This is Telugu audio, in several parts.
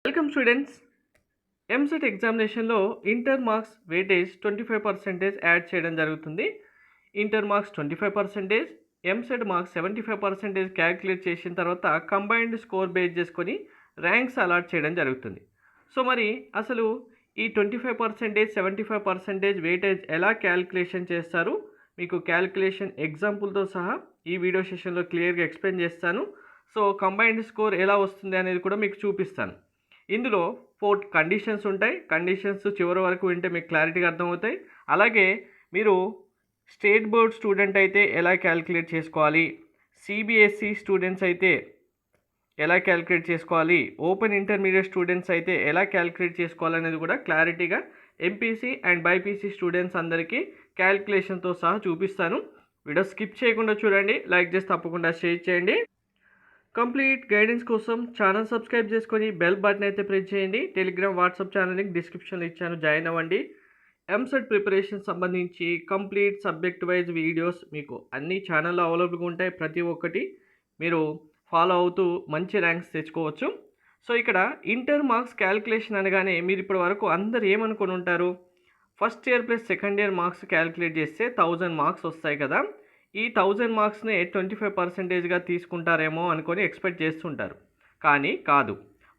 Welcome students. ఎంసెట్ ఎగ్జామినేషన్లో ఇంటర్ మార్క్స్ వెయిటేజ్ 25% యాడ్ చేయడం జరుగుతుంది. Inter marks 25%, EAMCET marks 75% calculate చేసిన తర్వాత కంబైన్డ్ స్కోర్ బేస్ చేసుకొని ర్యాంక్స్ అలాట్ చేయడం జరుగుతుంది. సో మరి అసలు ఈ 25%, 75% వెయిటేజ్ ఎలా క్యాలిక్యులేషన్ చేస్తారు, మీకు క్యాలిక్యులేషన్ ఎగ్జాంపుల్తో సహా ఈ వీడియో సెషన్లో క్లియర్గా ఎక్స్ప్లెయిన్ చేస్తాను. సో కంబైన్డ్ స్కోర్ ఎలా వస్తుంది అనేది కూడా మీకు చూపిస్తాను. ఇందులో 4 కండిషన్స్ ఉంటాయి. కండిషన్స్ చివరి వరకు వింటే మీకు క్లారిటీగా అర్థమవుతాయి. అలాగే మీరు స్టేట్ బోర్డ్ స్టూడెంట్ అయితే ఎలా క్యాలిక్యులేట్ చేసుకోవాలి, సిబిఎస్ఈ స్టూడెంట్స్ అయితే ఎలా క్యాలిక్యులేట్ చేసుకోవాలి, ఓపెన్ ఇంటర్మీడియట్ స్టూడెంట్స్ అయితే ఎలా క్యాలిక్యులేట్ చేసుకోవాలనేది కూడా క్లారిటీగా ఎంపీసీ అండ్ బైపీసీ స్టూడెంట్స్ అందరికీ క్యాలిక్యులేషన్తో సహా చూపిస్తాను. వీడియో స్కిప్ చేయకుండా చూడండి, లైక్ చేసి తప్పకుండా షేర్ చేయండి. కంప్లీట్ గైడెన్స్ కోసం ఛానల్ సబ్స్క్రైబ్ చేసుకొని బెల్ బటన్ అయితే ప్రెస్ చేయండి. టెలిగ్రామ్, వాట్సాప్ ఛానల్ లింక్ డిస్క్రిప్షన్లో ఇచ్చాను, జాయిన్ అవ్వండి. ఎంసెట్ ప్రిపరేషన్ సంబంధించి కంప్లీట్ సబ్జెక్ట్ వైజ్ వీడియోస్ మీకు అన్ని ఛానల్లో అవైలబుల్గా ఉంటాయి. ప్రతి ఒక్కటి మీరు ఫాలో అవుతూ మంచి ర్యాంక్స్ తెచ్చుకోవచ్చు. సో ఇక్కడ ఇంటర్ మార్క్స్ క్యాలిక్యులేషన్ అనగానే మీరు ఇప్పటి వరకు అందరు ఏమనుకొని ఉంటారు, first year plus second year marks calculate చేస్తే 1000 మార్క్స్ వస్తాయి కదా, ఈ 1000 మార్క్స్ని 25%గా తీసుకుంటారేమో అనుకొని ఎక్స్పెక్ట్ చేస్తుంటారు. కానీ కాదు,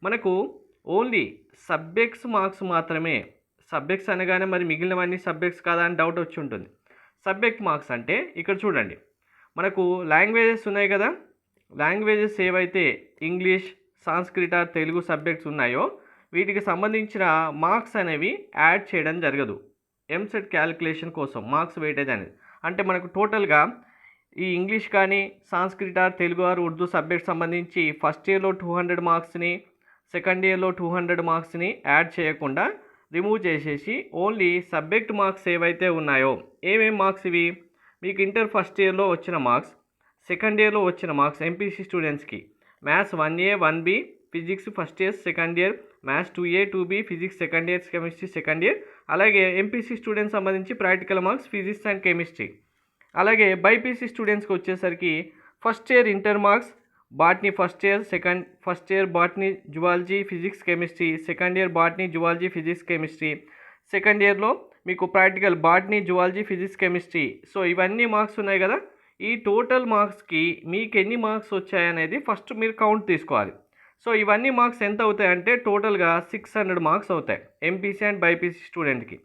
మనకు ఓన్లీ సబ్జెక్ట్స్ మార్క్స్ మాత్రమే. సబ్జెక్ట్స్ అనగానే మరి మిగిలినవన్నీ సబ్జెక్ట్స్ కాదా అని డౌట్ వచ్చి ఉంటుంది. సబ్జెక్ట్ మార్క్స్ అంటే ఇక్కడ చూడండి, మనకు లాంగ్వేజెస్ ఉన్నాయి కదా, లాంగ్వేజెస్ ఏవైతే ఇంగ్లీష్, సాంస్క్రిట్, తెలుగు సబ్జెక్ట్స్ ఉన్నాయో వీటికి సంబంధించిన మార్క్స్ అనేవి యాడ్ చేయడం జరగదు ఎంసెట్ క్యాలిక్యులేషన్ కోసం. మార్క్స్ వెయిటేజ్ అనేది అంటే మనకు టోటల్గా ఈ ఇంగ్లీష్ కానీ, సాంస్క్రిట్, తెలుగు ఉర్దూ సబ్జెక్ట్ సంబంధించి ఫస్ట్ ఇయర్లో 200 మార్క్స్ని, సెకండ్ ఇయర్లో 200 మార్క్స్ని యాడ్ చేయకుండా రిమూవ్ చేసేసి ఓన్లీ సబ్జెక్ట్ మార్క్స్ ఏవైతే ఉన్నాయో, ఏమేం మార్క్స్ ఇవి, మీకు ఇంటర్ ఫస్ట్ ఇయర్లో వచ్చిన మార్క్స్, సెకండ్ ఇయర్లో వచ్చిన మార్క్స్ ఎంపీసీ స్టూడెంట్స్కి maths 1A 1B, physics first year second year, maths 2A 2B, physics second year, chemistry second year. అలాగే ఎంపీసీ స్టూడెంట్స్ సంబంధించి practical marks physics and chemistry. అలాగే బైపీసీ స్టూడెంట్స్కి వచ్చేసరికి first year inter marks, botany first year botany, zoology, physics, chemistry, second year botany, zoology, physics, chemistry, second ఇయర్లో మీకు practical botany, zoology, physics, chemistry. So ఇవన్నీ మార్క్స్ ఉన్నాయి కదా, ఈ టోటల్ మార్క్స్కి మీకు ఎన్ని మార్క్స్ వచ్చాయనేది ఫస్ట్ మీరు కౌంట్ తీసుకోవాలి. సో ఇవన్నీ మార్క్స్ ఎంత అవుతాయంటే టోటల్గా 600 మార్క్స్ అవుతాయి ఎంపీసీ అండ్ బైపీసీ స్టూడెంట్కి.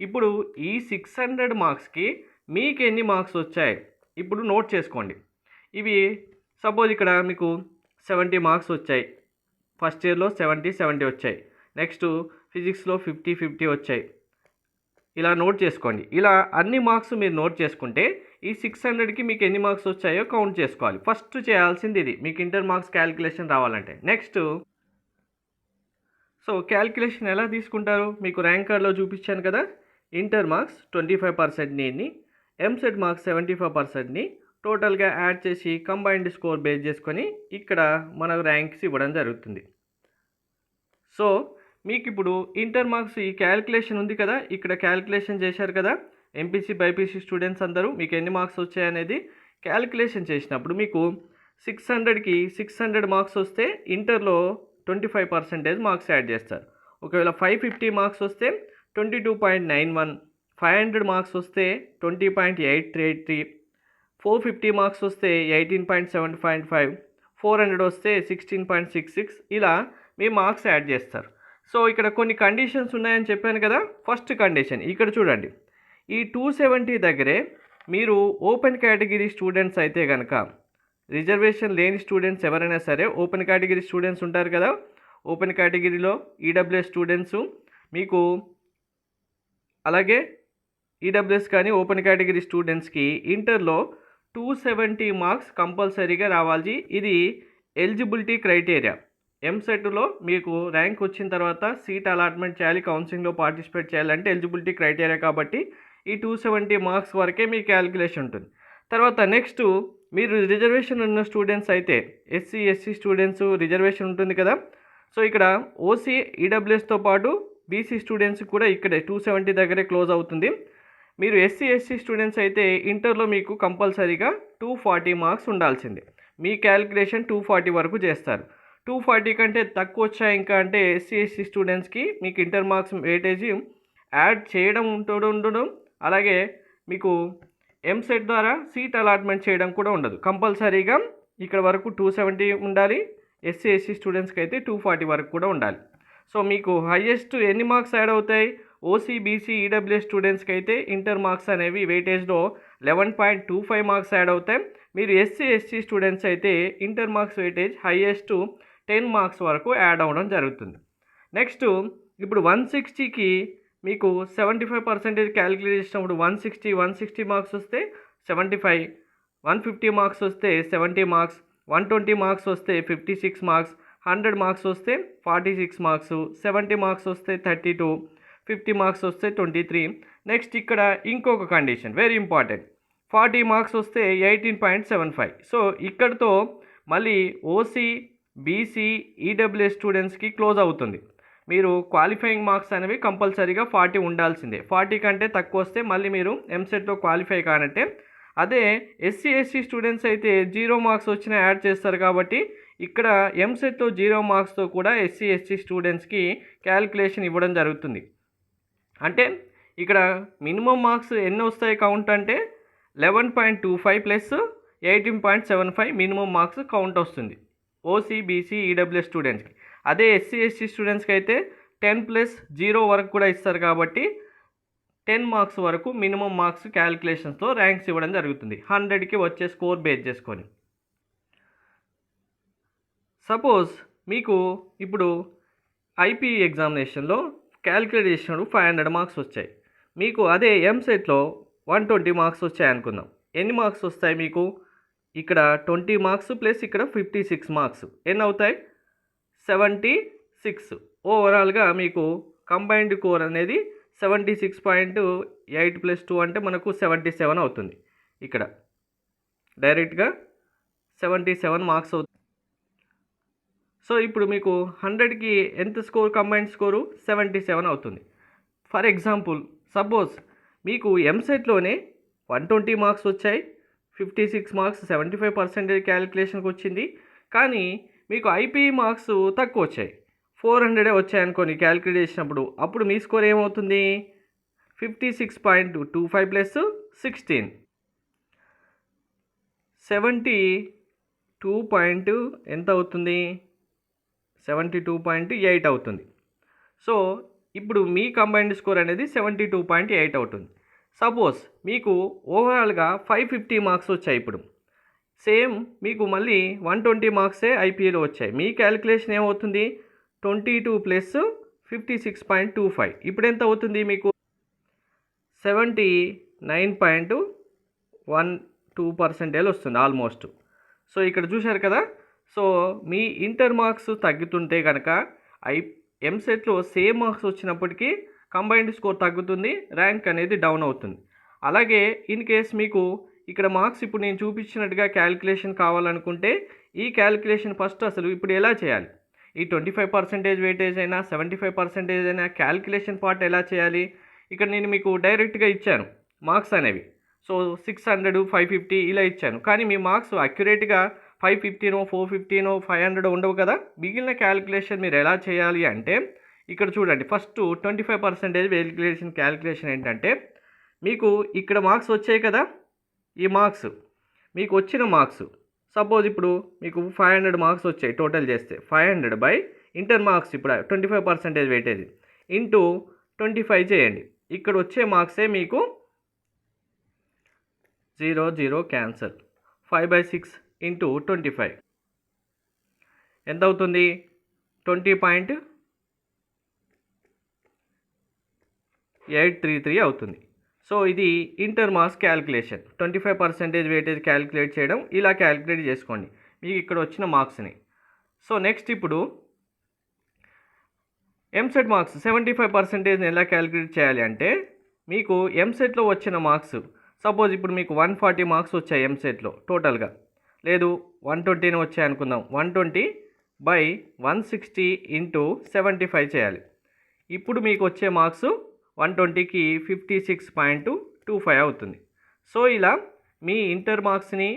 ఇప్పుడు ఈ 600 మార్క్స్కి మీకు ఎన్ని మార్క్స్ వచ్చాయి ఇప్పుడు నోట్ చేసుకోండి. ఇవి సపోజ్ ఇక్కడ మీకు 70 మార్క్స్ వచ్చాయి, ఫస్ట్ ఇయర్లో 70 వచ్చాయి, నెక్స్ట్ ఫిజిక్స్లో 50 వచ్చాయి. ఇలా నోట్ చేసుకోండి. ఇలా అన్ని మార్క్స్ మీరు నోట్ చేసుకుంటే ఈ 600కి మీకు ఎన్ని మార్క్స్ వచ్చాయో కౌంట్ చేసుకోవాలి. ఫస్ట్ చేయాల్సింది ఇది మీకు ఇంటర్ మార్క్స్ క్యాలిక్యులేషన్ రావాలంటే. నెక్స్ట్ సో క్యాలిక్యులేషన్ ఎలా తీసుకుంటారు, మీకు ర్యాంక్ కార్డ్లో చూపించాను కదా, ఇంటర్ మార్క్స్ 25%ని, ఎంసెట్ మార్క్స్ 75%ని టోటల్గా యాడ్ చేసి కంబైన్డ్ స్కోర్ బేస్ చేసుకొని ఇక్కడ మనకు ర్యాంక్స్ ఇవ్వడం జరుగుతుంది. సో మీకు ఇప్పుడు ఇంటర్ మార్క్స్ ఈ క్యాలిక్యులేషన్ ఉంది కదా, ఇక్కడ క్యాలిక్యులేషన్ చేశారు కదా ఎంపీసీ బైపీసీ స్టూడెంట్స్ అందరూ, మీకు ఎన్ని మార్క్స్ వచ్చాయనేది క్యాలిక్యులేషన్ చేసినప్పుడు మీకు 600కి 600 మార్క్స్ వస్తే ఇంటర్లో 25% మార్క్స్ యాడ్ చేస్తారు. ఒకవేళ 550 మార్క్స్ వస్తే 22.91, 500 మార్క్స్ వస్తే 20.833, 450 మార్క్స్ వస్తే 18.755, 400 వస్తే 16.66, ఇలా మీ మార్క్స్ యాడ్ చేస్తారు. సో ఇక్కడ కొన్ని కండిషన్స్ ఉన్నాయని చెప్పాను కదా. ఫస్ట్ కండిషన్ ఇక్కడ చూడండి, ఈ 270 దగ్గరే మీరు ఓపెన్ కేటగిరీ స్టూడెంట్స్ అయితే కనుక, రిజర్వేషన్ లేని స్టూడెంట్స్ ఎవరైనా సరే ఓపెన్ కేటగిరీ స్టూడెంట్స్ ఉంటారు కదా, ఓపెన్ కేటగిరీలో ఈడబ్ల్యూఎస్ స్టూడెంట్స్ మీకు, అలాగే ఈడబ్ల్యూఎస్ కానీ ఓపెన్ కేటగిరీ స్టూడెంట్స్కి ఇంటర్లో 270 మార్క్స్ కంపల్సరీగా రావాలి. ఇది ఎలిజిబిలిటీ క్రైటీరియా. ఎంసెట్లో మీకు ర్యాంక్ వచ్చిన తర్వాత సీట్ అలాట్మెంట్ చేయాలి, కౌన్సిలింగ్లో పార్టిసిపేట్ చేయాలంటే ఎలిజిబిలిటీ క్రైటీరియా కాబట్టి ఈ 270 మార్క్స్ వరకే మీ క్యాలిక్యులేషన్ ఉంటుంది. తర్వాత నెక్స్ట్ మీరు రిజర్వేషన్ ఉన్న స్టూడెంట్స్ అయితే, ఎస్సీ ఎస్సీ స్టూడెంట్స్ రిజర్వేషన్ ఉంటుంది కదా, సో ఇక్కడ ఓసీ ఈడబ్ల్యూఎస్తో పాటు బీసీ స్టూడెంట్స్ కూడా ఇక్కడే 270 దగ్గరే క్లోజ్ అవుతుంది. మీరు ఎస్సీ ఎస్సీ స్టూడెంట్స్ అయితే ఇంటర్లో మీకు కంపల్సరీగా 240 మార్క్స్ ఉండాల్సిందే. మీ క్యాలిక్యులేషన్ 240 వరకు చేస్తారు. 240 కంటే తక్కువ వచ్చాయి ఇంకా అంటే ఎస్సీ ఎస్టీ స్టూడెంట్స్కి మీకు ఇంటర్ మార్క్స్ వెయిటేజ్ యాడ్ చేయడం ఉండడం అలాగే మీకు ఎంసెట్ ద్వారా సీట్ అలాట్మెంట్ చేయడం కూడా ఉండదు. కంపల్సరీగా ఇక్కడ వరకు 270 ఉండాలి. ఎస్సీ ఎస్సీ స్టూడెంట్స్కి అయితే 240 వరకు కూడా ఉండాలి. సో మీకు హైయెస్ట్ ఎన్ని మార్క్స్ యాడ్ అవుతాయి? ఓసీ బీసీ ఈడబ్ల్యూఎస్ స్టూడెంట్స్కి అయితే ఇంటర్ మార్క్స్ అనేవి వెయిటేజ్లో 11.25 మార్క్స్ యాడ్ అవుతాయి. మీరు ఎస్సీ ఎస్టీ స్టూడెంట్స్ అయితే inter marks weightage highest 10 marks వరకు యాడ్ అవ్వడం జరుగుతుంది. నెక్స్ట్ ఇప్పుడు 160కి మీకు 75% క్యాలిక్యులేట్ చేసినప్పుడు 160 మార్క్స్ వస్తే 75, 150 మార్క్స్ వస్తే 70 మార్క్స్, 120 మార్క్స్ వస్తే 56 మార్క్స్, 100 మార్క్స్ వస్తే 46 మార్క్స్, 70 మార్క్స్ వస్తే 32, 50 మార్క్స్ వస్తే 23. నెక్స్ట్ ఇక్కడ ఇంకొక కండిషన్ వెరీ ఇంపార్టెంట్, 40 మార్క్స్ వస్తే 18.75. సో ఇక్కడతో మళ్ళీ ఓసీ బీసీ ఈడబ్ల్యూఎస్ స్టూడెంట్స్కి క్లోజ్ అవుతుంది. మీరు క్వాలిఫైయింగ్ మార్క్స్ అనేవి కంపల్సరీగా 40 ఉండాల్సిందే. 40 కంటే తక్కువ వస్తే మళ్ళీ మీరు ఎంసెట్లో క్వాలిఫై కానంటే. అదే ఎస్సీ ఎస్టీ స్టూడెంట్స్ అయితే 0 మార్క్స్ వచ్చినా యాడ్ చేస్తారు కాబట్టి ఇక్కడ ఎంసెట్లో 0 మార్క్స్తో కూడా ఎస్సీ ఎస్టీ స్టూడెంట్స్కి క్యాలిక్యులేషన్ ఇవ్వడం జరుగుతుంది. అంటే ఇక్కడ మినిమం మార్క్స్ ఎన్ని వస్తాయి కౌంట్ అంటే 11.25 ప్లస్ 18.75 మినిమం మార్క్స్ కౌంట్ వస్తుంది ఓసీ బీసీ ఈడబ్ల్యూఎస్ స్టూడెంట్స్కి. అదే ఎస్సీ ఎస్టీ స్టూడెంట్స్కి అయితే 10 ప్లస్ 0 వరకు కూడా ఇస్తారు కాబట్టి 10 మార్క్స్ వరకు మినిమం మార్క్స్ క్యాలిక్యులేషన్స్తో ర్యాంక్స్ ఇవ్వడం జరుగుతుంది 100కి వచ్చే స్కోర్ బేస్ చేసుకొని. సపోజ్ మీకు ఇప్పుడు ఐపీ ఎగ్జామినేషన్లో క్యాలిక్యులేట్ చేసినప్పుడు 500 మార్క్స్ వచ్చాయి. మీకు అదే ఎంసెట్లో 120 మార్క్స్ వచ్చాయి అనుకుందాం. ఎన్ని మార్క్స్ వస్తాయి మీకు? ఇక్కడ 20 మార్క్స్ ప్లస్ ఇక్కడ 56 మార్క్స్ ఎన్ని అవుతాయి? 76. ఓవరాల్గా మీకు కంబైన్డ్ కోర్ అనేది 76.8 ప్లస్ 2 అంటే మనకు 77 అవుతుంది. ఇక్కడ డైరెక్ట్గా 77 మార్క్స్ అవుతుంది. సో ఇప్పుడు మీకు 100కి ఎంత స్కోర్ కంబైన్డ్ స్కోరు? 77 అవుతుంది. ఫర్ ఎగ్జాంపుల్ సపోజ్ మీకు ఎంసెట్లోనే 120 మార్క్స్ వచ్చాయి, 56 మార్క్స్ 75% క్యాలిక్యులేషన్కి వచ్చింది. కానీ మీకు ఐపీఈ మార్క్స్ తక్కువ వచ్చాయి, 400 వచ్చాయనుకోని క్యాలిక్యులేట్ చేసినప్పుడు. అప్పుడు మీ స్కోర్ ఏమవుతుంది? 56.25 ప్లస్ 16 72 ఎంత అవుతుంది? 72.8 అవుతుంది. సో ఇప్పుడు మీ కంబైన్డ్ స్కోర్ అనేది 72.8 అవుతుంది. సపోజ్ మీకు ఓవరాల్గా 550 మార్క్స్ వచ్చాయి. ఇప్పుడు సేమ్ మీకు మళ్ళీ 120 మార్క్సే ఐపీఏలో వచ్చాయి. మీ క్యాలిక్యులేషన్ ఏమవుతుంది? 22 ప్లస్ 56.25 ఇప్పుడు ఎంత అవుతుంది మీకు? 79.12% వస్తుంది ఆల్మోస్ట్. సో ఇక్కడ చూశారు కదా. సో మీ ఇంటర్ మార్క్స్ తగ్గుతుంటే కనుక ఎంసెట్లో సేమ్ మార్క్స్ వచ్చినప్పటికీ కంబైన్డ్ స్కోర్ తగ్గుతుంది, ర్యాంక్ అనేది డౌన్ అవుతుంది. అలాగే ఇన్ కేస్ మీకు ఇక్కడ మార్క్స్ ఇప్పుడు నేను చూపించినట్టుగా క్యాలిక్యులేషన్ కావాలనుకుంటే ఈ క్యాలిక్యులేషన్ ఫస్ట్ అసలు ఇప్పుడు ఎలా చేయాలి? ఈ 25% వెయిటేజ్ అయినా 75% అయినా క్యాలిక్యులేషన్ పార్ట్ ఎలా చేయాలి? ఇక్కడ నేను మీకు డైరెక్ట్గా ఇచ్చాను మార్క్స్ అనేవి. సో 600, 550 ఇలా ఇచ్చాను. కానీ మీ మార్క్స్ అక్యురేట్గా 515, 415, 500 ఉండవు కదా. మిగిలిన క్యాలిక్యులేషన్ మీరు ఎలా చేయాలి అంటే ఇక్కడ చూడండి. ఫస్ట్ 25% క్యాలిక్యులేషన్ ఏంటంటే మీకు ఇక్కడ మార్క్స్ వచ్చాయి కదా. ఈ మార్క్స్ మీకు వచ్చిన మార్క్స్ సపోజ్ ఇప్పుడు మీకు 500 మార్క్స్ వచ్చాయి. టోటల్ చేస్తే 500 బై ఇంటర్ మార్క్స్ ఇప్పుడు 25% వెయిటేజ్ ఇంటూ 25 చేయండి. ఇక్కడ వచ్చే మార్క్సే మీకు 0 క్యాన్సల్. 5/6 ఇంటూ 25 ఎంత అవుతుంది? 20.833 అవుతుంది. సో ఇది inter marks calculation. 25% weightage calculate చేయడం ఇలా క్యాలిక్యులేట్ చేసుకోండి మీకు ఇక్కడ వచ్చిన మార్క్స్ని. సో నెక్స్ట్ ఇప్పుడు ఎంసెట్ మార్క్స్ 75% ఎలా క్యాలిక్యులేట్ చేయాలి అంటే మీకు ఎంసెట్లో వచ్చిన మార్క్స్ సపోజ్ ఇప్పుడు మీకు 140 మార్క్స్ వచ్చాయి ఎంసెట్లో టోటల్గా, లేదు 120 వచ్చాయి అనుకుందాం. 120 బై 160 ఇంటూ 75 చేయాలి. ఇప్పుడు మీకు వచ్చే మార్క్స్ 120కి 56.25 అవుతుంది. సో ఇలా మీ ఇంటర్ మార్క్స్ని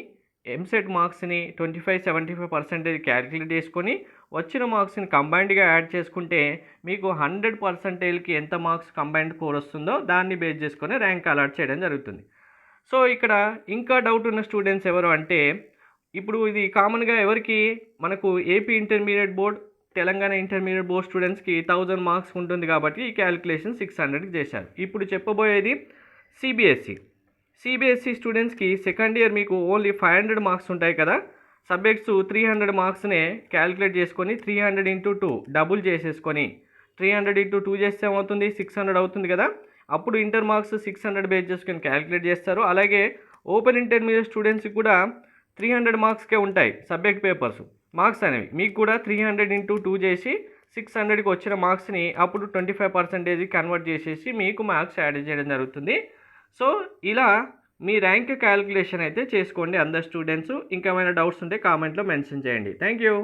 ఎంసెట్ మార్క్స్ని 25-75% క్యాలిక్యులేట్ చేసుకొని వచ్చిన మార్క్స్ని కంబైన్డ్గా యాడ్ చేసుకుంటే మీకు 100%కి ఎంత మార్క్స్ కంబైన్డ్ స్కోర్ వస్తుందో దాన్ని బేస్ చేసుకొని ర్యాంక్ అలాట్ చేయడం జరుగుతుంది. సో ఇక్కడ ఇంకా డౌట్ ఉన్న స్టూడెంట్స్ ఎవరు అంటే, ఇప్పుడు ఇది కామన్గా ఎవరికి మనకు AP intermediate board, Telangana intermediate board స్టూడెంట్స్కి 1000 మార్క్స్ ఉంటుంది కాబట్టి ఈ క్యాలిక్యులేషన్ 600కి చేశారు. ఇప్పుడు చెప్పబోయేది సిబిఎస్ఈ స్టూడెంట్స్కి సెకండ్ ఇయర్ మీకు ఓన్లీ 500 మార్క్స్ ఉంటాయి కదా. సబ్జెక్ట్స్ 300 మార్క్స్నే క్యాలిక్యులేట్ చేసుకొని 300 × 2 డబుల్ చేసేసుకొని 300 × 2 చేస్తే ఏమవుతుంది, 600 అవుతుంది కదా. అప్పుడు ఇంటర్ మార్క్స్ 600 బేస్ చేసుకొని క్యాలిక్యులేట్ చేస్తారు. అలాగే ఓపెన్ ఇంటర్మీడియట్ స్టూడెంట్స్కి కూడా 300 మార్క్స్కే ఉంటాయి సబ్జెక్ట్ పేపర్స్ మార్క్స్ అనేవి. మీకు కూడా 300 × 2 చేసి 600కి వచ్చిన మార్క్స్ని అప్పుడు 25% కన్వర్ట్ చేసేసి మీకు మార్క్స్ యాడ్ చేయడం జరుగుతుంది. సో ఇలా మీ ర్యాంక్ క్యాలిక్యులేషన్ అయితే చేసుకోండి అందరు స్టూడెంట్స్. ఇంకేమైనా డౌట్స్ ఉంటే కామెంట్లో మెన్షన్ చేయండి. Thank you.